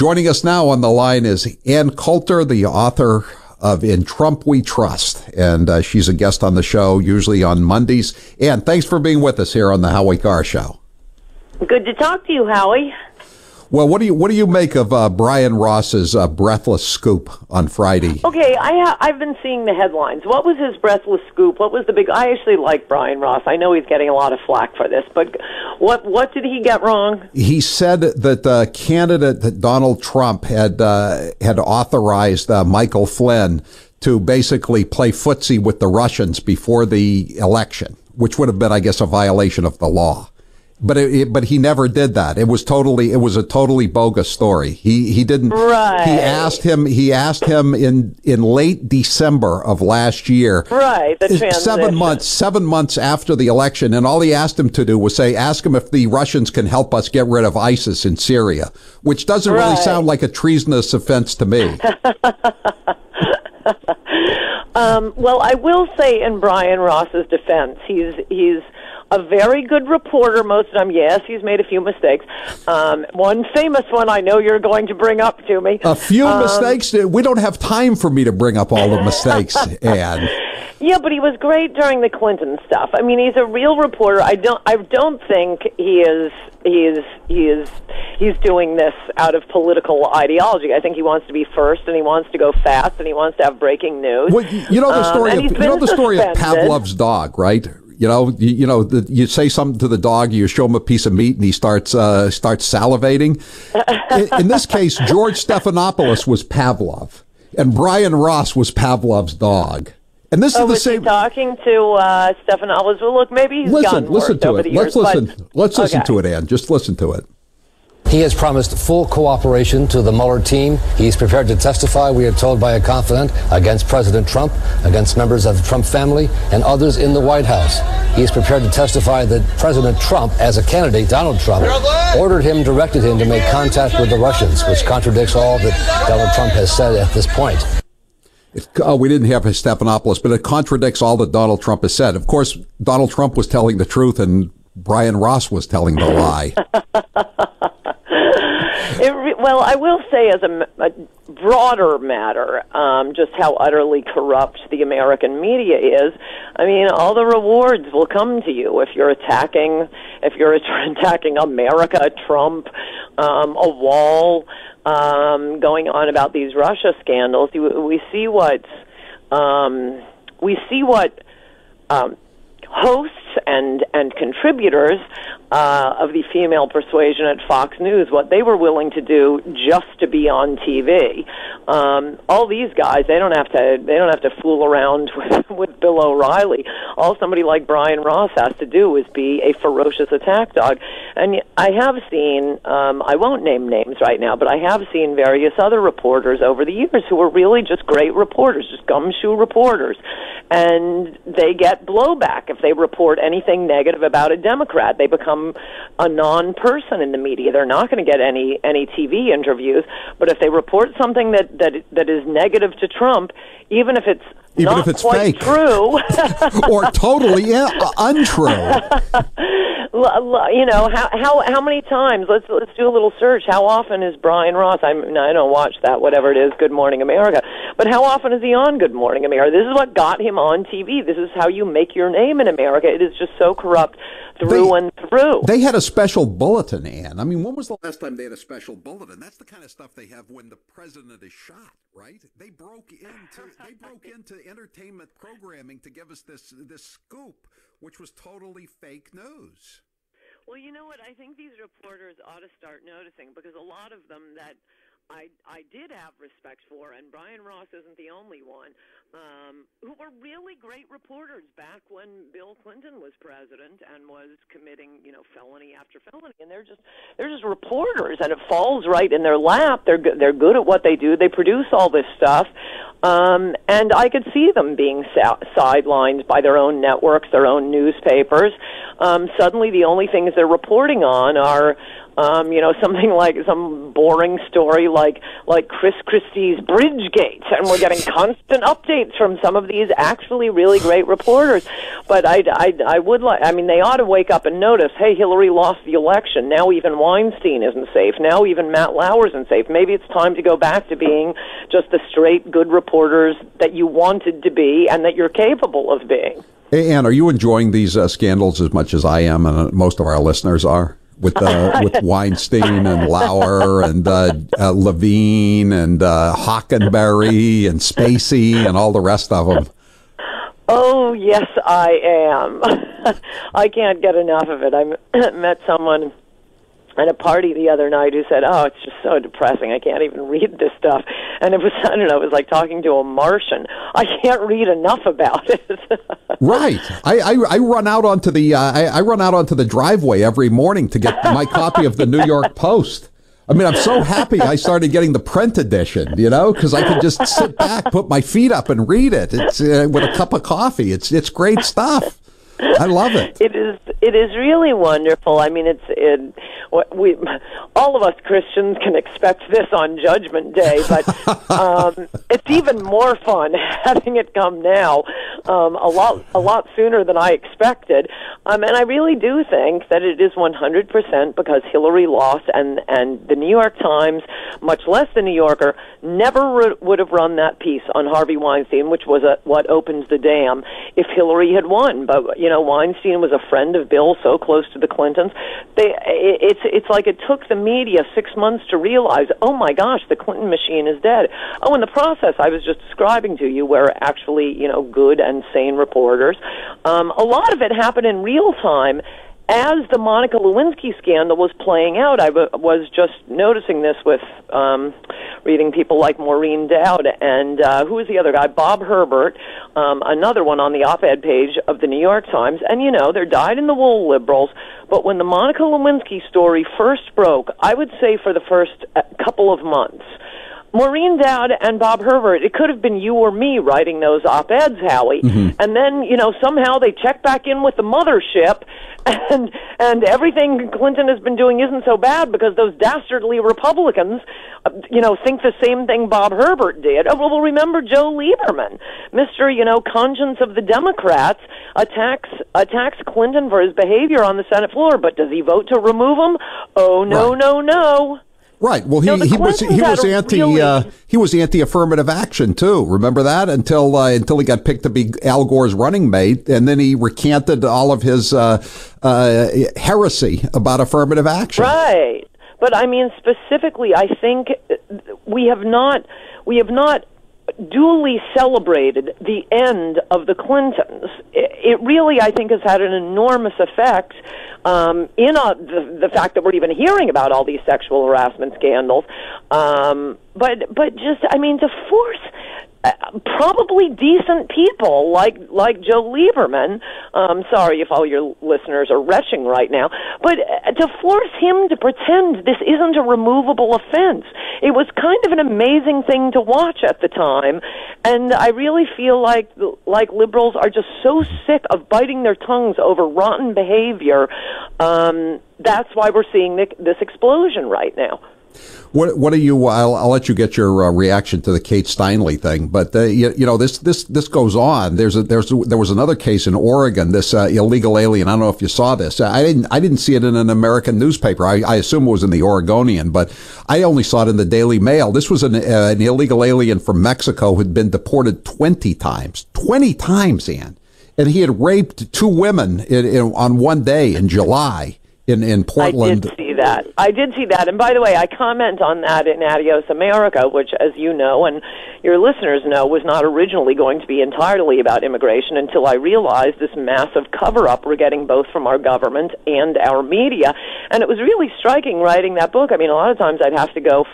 Joining us now on the line is Ann Coulter, the author of In Trump We Trust, and she's a guest on the show, usually on Mondays. Ann, thanks for being with us here on the Howie Carr Show. Good to talk to you, Howie. Well, what do you make of Brian Ross's breathless scoop on Friday? Okay, I've been seeing the headlines. What was his breathless scoop? What was the big? I actually like Brian Ross. I know he's getting a lot of flack for this, but what did he get wrong? He said that candidate Donald Trump had authorized Michael Flynn to basically play footsie with the Russians before the election, which would have been, I guess, a violation of the law. But he never did that. It was a totally bogus story. He didn't. Right. He asked him in late December of last year. Right. The transition. 7 months after the election, and all he asked him to do was ask him if the Russians can help us get rid of ISIS in Syria, which doesn't really sound like a treasonous offense to me. Well, I will say in Brian Ross's defense, he's a very good reporter most of the time. Yes, he's made a few mistakes. One famous one I know you're going to bring up to me. A few mistakes? We don't have time for me to bring up all the mistakes, Ann. Yeah, but he was great during the Clinton stuff. I mean, he's a real reporter. I don't think he is doing this out of political ideology. I think he wants to be first, and he wants to go fast, and he wants to have breaking news. Well, you know the story of Pavlov's dog, right? You say something to the dog, you show him a piece of meat, and he starts salivating. In this case, George Stephanopoulos was Pavlov, and Brian Ross was Pavlov's dog. And this is the same. Talking to Stephanopoulos. Well, look, maybe he's gotten worse over the years. Let's listen to it, Ann. Just listen to it. He has promised full cooperation to the Mueller team. He's prepared to testify, we are told by a confidant, against President Trump, against members of the Trump family, and others in the White House. He is prepared to testify that President Trump, as a candidate, Donald Trump, directed him to make contact with the Russians, which contradicts all that Donald Trump has said at this point. We didn't have his Stephanopoulos, but it contradicts all that Donald Trump has said. Of course, Donald Trump was telling the truth, and Brian Ross was telling the lie. Well, I will say as a broader matter, just how utterly corrupt the American media is. I mean, all the rewards will come to you if you're attacking America, Trump, a wall, going on about these Russia scandals. We see what hosts and contributors of the female persuasion at Fox News, what they were willing to do just to be on TV. All these guys, they don't have to fool around with Bill O'Reilly. All somebody like Brian Ross has to do is be a ferocious attack dog. And I have seen, I won't name names right now, but I have seen various other reporters over the years who are really just great reporters, just gumshoe reporters. And they get blowback if they report anything negative about a Democrat. They become a non-person in the media. They're not going to get any TV interviews. But if they report something that is negative to Trump, even if it's quite fake. True, or totally untrue. You know, how many times? Let's do a little search. How often is Brian Ross? I don't watch that, whatever it is, Good Morning America. But how often is he on Good Morning America? This is what got him on TV. This is how you make your name in America. It is just so corrupt through and through. They had a special bulletin, Ann. I mean, when was the last time they had a special bulletin? That's the kind of stuff they have when the president is shot, right? They broke into entertainment programming to give us this scoop, which was totally fake news. Well, you know what? I think these reporters ought to start noticing, because a lot of them that I did have respect for, and Brian Ross isn't the only one, who were really great reporters back when Bill Clinton was president and was committing, felony after felony. And they're just reporters, and it falls right in their lap. They're good at what they do. They produce all this stuff. And I could see them being sidelined by their own networks, their own newspapers. Suddenly the only things they're reporting on are something like some boring story like Chris Christie's Bridgegate, and we're getting constant updates from some of these actually really great reporters. But I would like, I mean, they ought to wake up and notice, hey, Hillary lost the election. Now even Weinstein isn't safe. Now even Matt Lauer isn't safe. Maybe it's time to go back to being just the straight good reporters that you wanted to be and that you're capable of being. Hey, Ann, are you enjoying these scandals as much as I am and most of our listeners are? With Weinstein and Lauer and Levine and Hockenberry and Spacey and all the rest of them. Oh, yes, I am. I can't get enough of it. I met someone at a party the other night who said, oh, it's just so depressing. I can't even read this stuff. And it was, I don't know, it was like talking to a Martian. I can't read enough about it. Right. I run out onto the I run out onto the driveway every morning to get my copy of the New York Post. I mean, I'm so happy I started getting the print edition, because I could just sit back, put my feet up and read it. It's with a cup of coffee. It's great stuff. I love it. It is really wonderful. I mean, we all of us Christians can expect this on Judgment Day, but it's even more fun having it come now, a lot sooner than I expected. And I really do think that it is 100% because Hillary lost, and the New York Times, much less the New Yorker, never would have run that piece on Harvey Weinstein, which was what opens the dam, if Hillary had won. But Weinstein was a friend of Bill, so close to the Clintons. It's like it took the media 6 months to realize, oh my gosh, the Clinton machine is dead. Oh, in the process I was just describing to you, where actually, good and sane reporters. A lot of it happened in real time. As the Monica Lewinsky scandal was playing out, I was just noticing this with reading people like Maureen Dowd and who was the other guy? Bob Herbert, another one on the op-ed page of the New York Times. And, they're dyed-in-the-wool liberals. But when the Monica Lewinsky story first broke, I would say for the first couple of months, Maureen Dowd and Bob Herbert, it could have been you or me writing those op-eds, Howie. Mm-hmm. And then, somehow they check back in with the mothership, and everything Clinton has been doing isn't so bad because those dastardly Republicans, think the same thing Bob Herbert did. Oh, well, remember Joe Lieberman, Mr., conscience of the Democrats, attacks Clinton for his behavior on the Senate floor, but does he vote to remove him? Oh, no, right. No. Right. Well, he was anti-affirmative action too. Remember that until he got picked to be Al Gore's running mate, and then he recanted all of his heresy about affirmative action. Right. But I mean, specifically, I think we have not duly celebrated the end of the Clintons. It really, I think, has had an enormous effect in the fact that we're even hearing about all these sexual harassment scandals. But just, I mean, to force probably decent people like Joe Lieberman. Sorry if all your listeners are retching right now, but to force him to pretend this isn't a removable offense, it was kind of an amazing thing to watch at the time, and I really feel like liberals are just so sick of biting their tongues over rotten behavior. That's why we're seeing this explosion right now. What are you? I'll let you get your reaction to the Kate Steinle thing, but this goes on. There was another case in Oregon. This illegal alien. I don't know if you saw this. I didn't see it in an American newspaper. I assume it was in the Oregonian, but I only saw it in the Daily Mail. This was an illegal alien from Mexico who had been deported 20 times. 20 times, Ann, and he had raped 2 women on one day in July. In Portland. I did see that. And by the way, I comment on that in Adios America, which, as you know, and your listeners know, was not originally going to be entirely about immigration until I realized this massive cover-up we're getting both from our government and our media. And it was really striking writing that book. I mean, a lot of times I'd have to go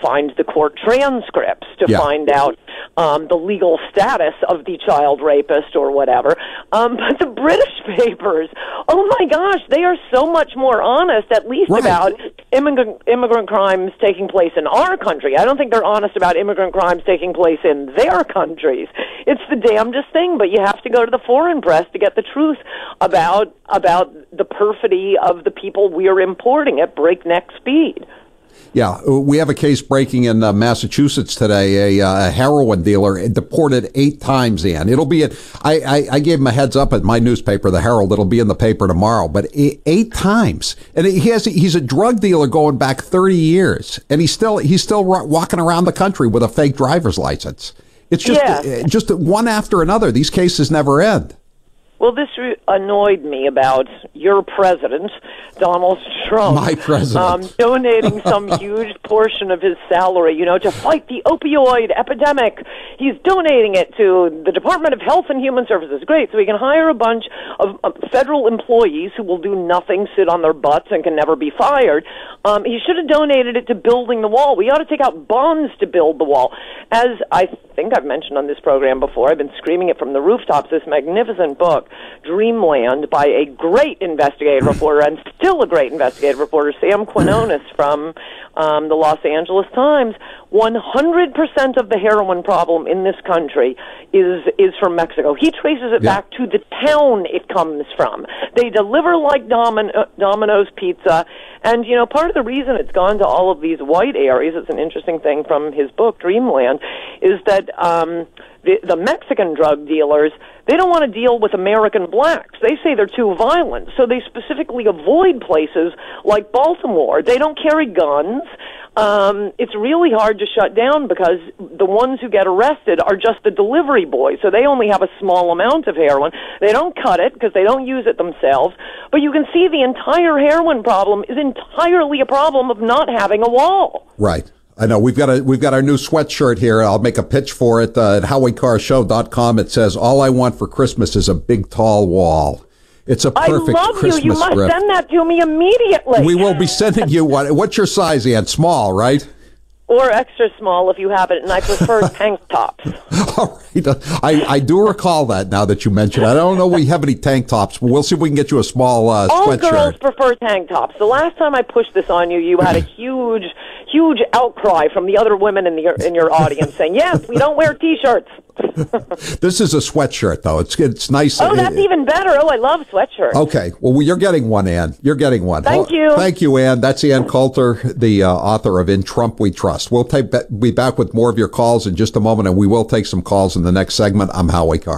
find the court transcripts, to find out the legal status of the child rapist or whatever. But the British papers, oh my gosh, they are so much more honest, at least about immigrant crimes taking place in our country. I don't think they're honest about immigrant crimes taking place in their countries. It's the damnedest thing, but you have to go to the foreign press to get the truth about the perfidy of the people we're importing at breakneck speed. Yeah, we have a case breaking in Massachusetts today. A heroin dealer deported 8 times, Ann. It'll be I gave him a heads up at my newspaper, the Herald. It'll be in the paper tomorrow. But 8 times, and he's a drug dealer going back 30 years, and he's still walking around the country with a fake driver's license. It's just one after another. These cases never end. Well, this annoyed me about your president, Donald Trump. My president. Donating some huge portion of his salary, to fight the opioid epidemic. He's donating it to the Department of Health and Human Services. Great, so he can hire a bunch of federal employees who will do nothing, sit on their butts, and can never be fired. He should have donated it to building the wall. We ought to take out bonds to build the wall. As I think I've mentioned on this program before, I've been screaming it from the rooftops, this magnificent book, Dreamland, by a great investigative reporter, and still a great investigative reporter, Sam Quinones from the Los Angeles Times. 100% of the heroin problem in this country is from Mexico. He traces it back to the town it comes from. They deliver like Domino's Pizza, and part of the reason it's gone to all of these white areas, it's an interesting thing from his book, Dreamland, is that the Mexican drug dealers, they don't want to deal with American blacks. They say they're too violent, so they specifically avoid places like Baltimore. They don't carry guns. It's really hard to shut down because the ones who get arrested are just the delivery boys, so they only have a small amount of heroin. They don't cut it because they don't use it themselves, but you can see the entire heroin problem is entirely a problem of not having a wall. Right. I know we've got our new sweatshirt here. I'll make a pitch for it at HowieCarrShow.com. It says, "All I want for Christmas is a big tall wall." It's a perfect Christmas You must script. send that to me immediately. We will be sending you one. What's your size, Ann? Small, right? Or extra small if you have it, and I prefer tank tops. All right. I do recall that now that you mention it. I don't know we have any tank tops, but we'll see if we can get you a small All sweatshirt. girls prefer tank tops. The last time I pushed this on you, you had a huge outcry from the other women in your audience saying, yes, we don't wear T-shirts. This is a sweatshirt, though. It's nice. Oh, that's even better. Oh, I love sweatshirts. Okay. Well, you're getting one, Ann. You're getting one. Thank you. Thank you, Ann. That's Ann Coulter, the author of In Trump We Trust. We'll be back with more of your calls in just a moment, and we will take some calls in the next segment. I'm Howie Carr.